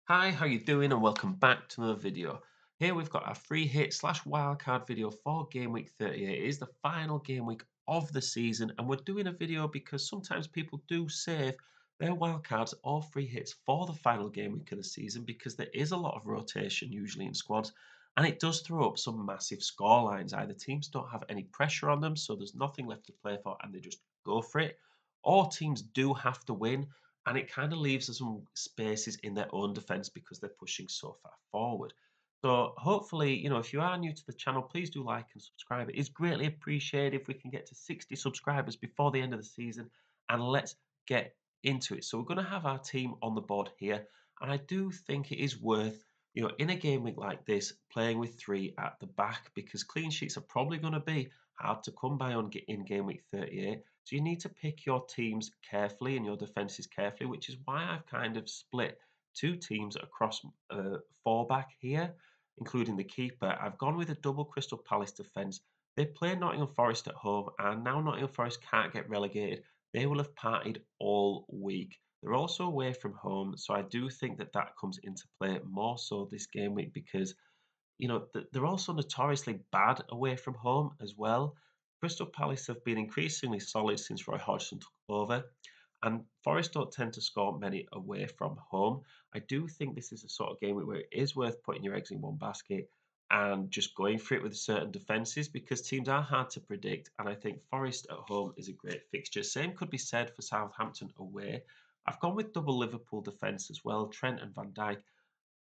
Hi, how you doing? And welcome back to another video. Here we've got our free hit slash wildcard video for Game Week 38. It is the final game week of the season, and we're doing a video because sometimes people do save their wildcards or free hits for the final game week of the season because there is a lot of rotation usually in squads, and it does throw up some massive score lines. Either teams don't have any pressure on them, so there's nothing left to play for, and they just go for it, or teams do have to win and it kind of leaves us some spaces in their own defense because they're pushing so far forward. So hopefully, if you are new to the channel, please do like and subscribe. It is greatly appreciated if we can get to 60 subscribers before the end of the season. And let's get into it. So we're going to have our team on the board here. And I do think it is worth, in a game week like this, playing with three at the back because clean sheets are probably going to be hard to come by in game week 38. So you need to pick your teams carefully and your defenses carefully, which is why I've kind of split two teams across four back here, including the keeper. I've gone with a double Crystal Palace defence. They play Nottingham Forest at home, and now Nottingham Forest can't get relegated. They will have partied all week. They're also away from home, so I do think that that comes into play more so this game week because they're also notoriously bad away from home as well. Crystal Palace have been increasingly solid since Roy Hodgson took over, and Forest don't tend to score many away from home. I do think this is a sort of game where it is worth putting your eggs in one basket and just going for it with certain defences because teams are hard to predict, and I think Forest at home is a great fixture. Same could be said for Southampton away. I've gone with double Liverpool defence as well, Trent and Van Dijk.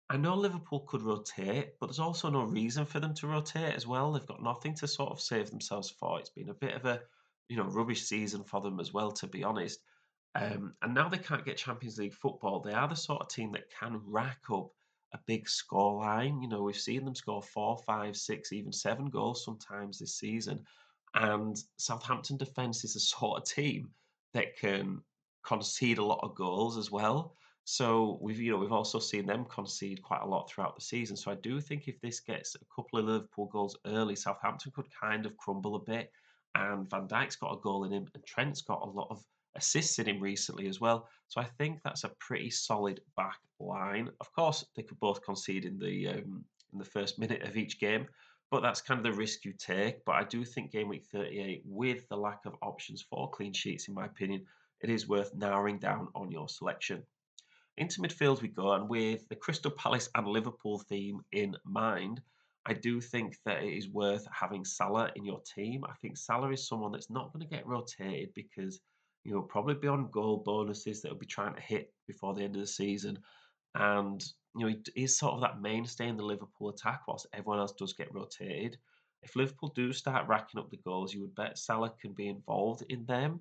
I know Liverpool could rotate, but there's also no reason for them to rotate as well. They've got nothing to sort of save themselves for. It's been a bit of a, rubbish season for them as well, to be honest. And now they can't get Champions League football. They are the sort of team that can rack up a big score line. We've seen them score four, five, six, even seven goals sometimes this season. And Southampton defence is the sort of team that can concede a lot of goals as well. So we've also seen them concede quite a lot throughout the season. So I do think if this gets a couple of Liverpool goals early, Southampton could kind of crumble a bit. And Van Dijk's got a goal in him, and Trent's got a lot of assists in him recently as well. So I think that's a pretty solid back line. Of course, they could both concede in the first minute of each game, but that's kind of the risk you take. But I do think game week 38, with the lack of options for clean sheets, in my opinion, it is worth narrowing down on your selection. Into midfield we go, and with the Crystal Palace and Liverpool theme in mind, I do think that it is worth having Salah in your team. I think Salah is someone that's not going to get rotated because probably be on goal bonuses that he'll be trying to hit before the end of the season, and he's sort of that mainstay in the Liverpool attack whilst everyone else does get rotated. If Liverpool do start racking up the goals, you would bet Salah can be involved in them.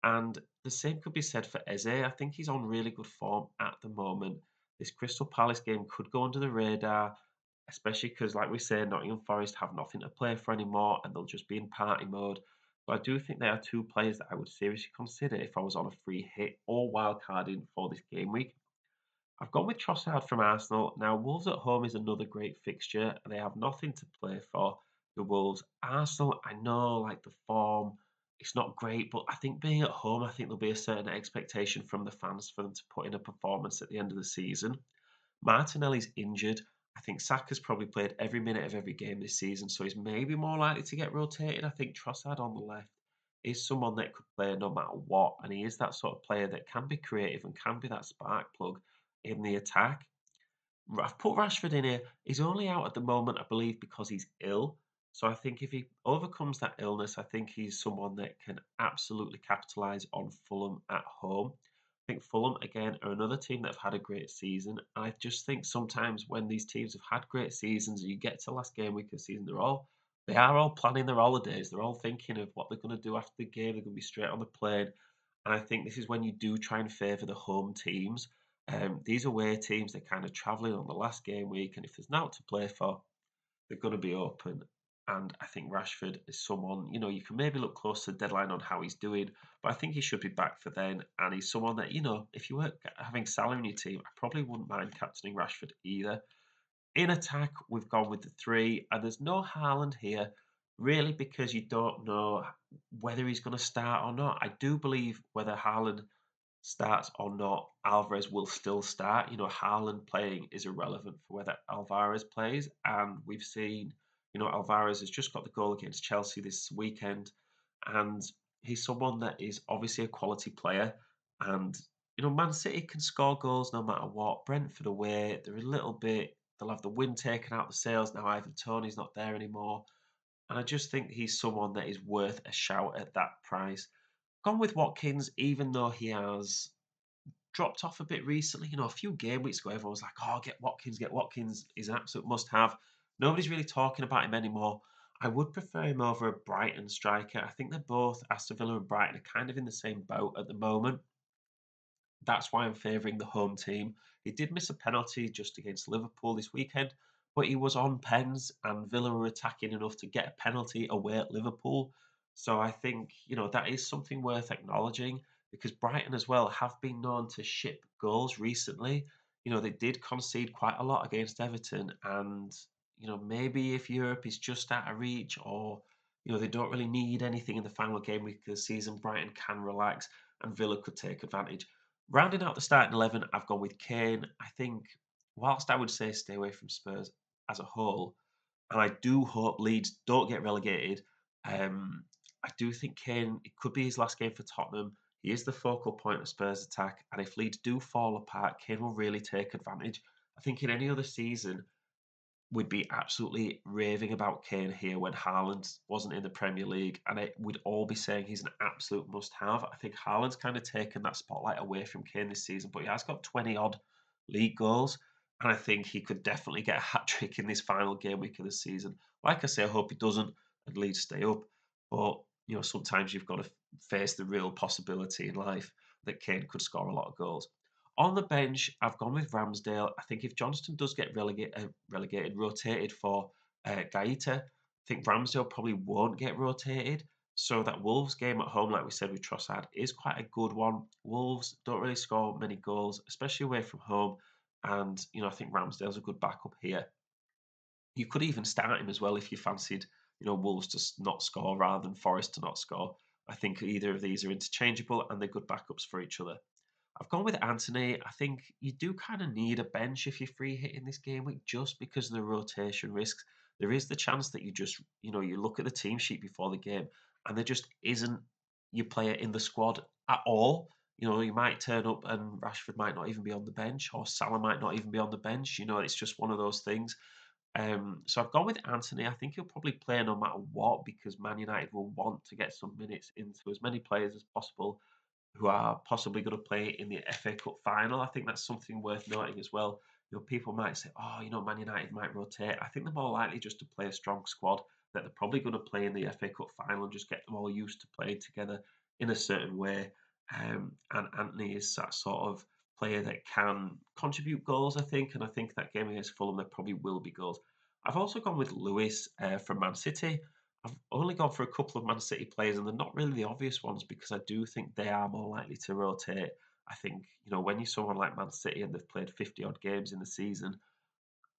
And the same could be said for Eze. I think he's on really good form at the moment. This Crystal Palace game could go under the radar, especially because, like we say, Nottingham Forest have nothing to play for anymore and they'll just be in party mode. So I do think they are two players that I would seriously consider if I was on a free hit or wild carding for this game week. I've gone with Trossard from Arsenal. Now, Wolves at home is another great fixture. They have nothing to play for. The Wolves. Arsenal, I know, like the form, it's not great, but I think being at home, I think there'll be a certain expectation from the fans for them to put in a performance at the end of the season. Martinelli's injured. I think Saka's probably played every minute of every game this season, so he's maybe more likely to get rotated. I think Trossard on the left is someone that could play no matter what, and he is that sort of player that can be creative and can be that spark plug in the attack. I've put Rashford in here. He's only out at the moment, I believe, because he's ill. So I think if he overcomes that illness, I think he's someone that can absolutely capitalise on Fulham at home. I think Fulham, again, are another team that have had a great season. I just think sometimes when these teams have had great seasons and you get to last game week of the season, they are all planning their holidays. They're all thinking of what they're going to do after the game. They're going to be straight on the plane. And I think this is when you do try and favour the home teams. These away teams, they're kind of travelling on the last game week, and if there's naught to play for, they're going to be open. And I think Rashford is someone, you can maybe look close to the deadline on how he's doing, but I think he should be back for then. And he's someone that, if you weren't having Salah in your team, I probably wouldn't mind captaining Rashford either. In attack, we've gone with the three, and there's no Haaland here, really, because you don't know whether he's going to start or not. I do believe whether Haaland starts or not, Alvarez will still start. Haaland playing is irrelevant for whether Alvarez plays. And we've seen, Alvarez has just got the goal against Chelsea this weekend. And he's someone that is obviously a quality player. And, Man City can score goals no matter what. Brentford away, they're a little bit, they'll have the wind taken out the sails now. Ivan Toney's not there anymore. And I just think he's someone that is worth a shout at that price. Gone with Watkins, even though he has dropped off a bit recently. A few game weeks ago, everyone was like, "Oh, get Watkins, get Watkins. He's an absolute must-have." Nobody's really talking about him anymore. I would prefer him over a Brighton striker. I think they're both Aston Villa and Brighton are kind of in the same boat at the moment. That's why I'm favouring the home team. He did miss a penalty just against Liverpool this weekend, but he was on pens and Villa were attacking enough to get a penalty away at Liverpool. So I think, that is something worth acknowledging because Brighton as well have been known to ship goals recently. They did concede quite a lot against Everton and, maybe if Europe is just out of reach or, they don't really need anything in the final game week of the season, Brighton can relax and Villa could take advantage. Rounding out the starting 11, I've gone with Kane. I think, whilst I would say stay away from Spurs as a whole, and I do hope Leeds don't get relegated, I do think Kane, it could be his last game for Tottenham. He is the focal point of Spurs' attack, and if Leeds do fall apart, Kane will really take advantage. I think in any other season, we'd be absolutely raving about Kane here when Haaland wasn't in the Premier League, and we'd all be saying he's an absolute must-have. I think Haaland's kind of taken that spotlight away from Kane this season, but he has got 20-odd league goals, and I think he could definitely get a hat-trick in this final game week of the season. Like I say, I hope he doesn't and Leeds stay up, but, sometimes you've got to face the real possibility in life that Kane could score a lot of goals. On the bench, I've gone with Ramsdale. I think if Johnston does get relegated, rotated for Gaeta, I think Ramsdale probably won't get rotated. So that Wolves game at home, like we said with Trossard, is quite a good one. Wolves don't really score many goals, especially away from home. And, I think Ramsdale's a good backup here. You could even start him as well if you fancied, Wolves to not score rather than Forest to not score. I think either of these are interchangeable and they're good backups for each other. I've gone with Anthony. I think you do kind of need a bench if you're free hitting this game week just because of the rotation risks. There is the chance that you look at the team sheet before the game and there just isn't your player in the squad at all. You might turn up and Rashford might not even be on the bench or Salah might not even be on the bench. It's just one of those things. So I've gone with Anthony. I think he'll probably play no matter what because Man United will want to get some minutes into as many players as possible who are possibly going to play in the FA Cup final. I think that's something worth noting as well. People might say, "Oh, Man United might rotate." I think they're more likely just to play a strong squad that they're probably going to play in the FA Cup final and just get them all used to playing together in a certain way. And Anthony is that sort of player that can contribute goals, I think, and I think that game against Fulham there probably will be goals. I've also gone with Lewis from Man City. I've only gone for a couple of Man City players, and they're not really the obvious ones because I do think they are more likely to rotate. I think, when you're someone like Man City and they've played 50 odd games in the season,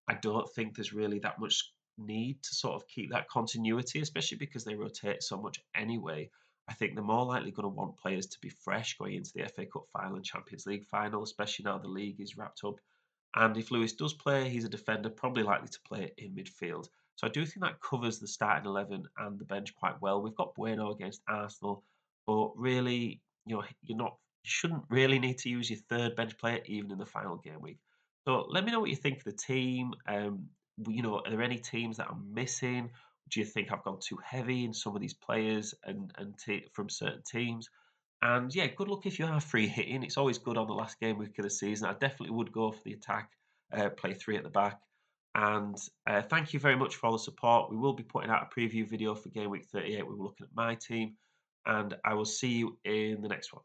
I don't think there's really that much need to sort of keep that continuity, especially because they rotate so much anyway. I think they're more likely going to want players to be fresh going into the FA Cup final and Champions League final, especially now the league is wrapped up. And if Lewis does play, he's a defender, probably likely to play in midfield. So I do think that covers the starting 11 and the bench quite well. We've got Bueno against Arsenal, but really, you shouldn't really need to use your third bench player even in the final game week. So let me know what you think of the team. Are there any teams that I'm missing? Do you think I've gone too heavy in some of these players and from certain teams? And yeah, good luck if you are free hitting. It's always good on the last game week of the season. I definitely would go for the attack, play three at the back. And thank you very much for all the support. We will be putting out a preview video for game week 38. We were looking at my team, and I will see you in the next one.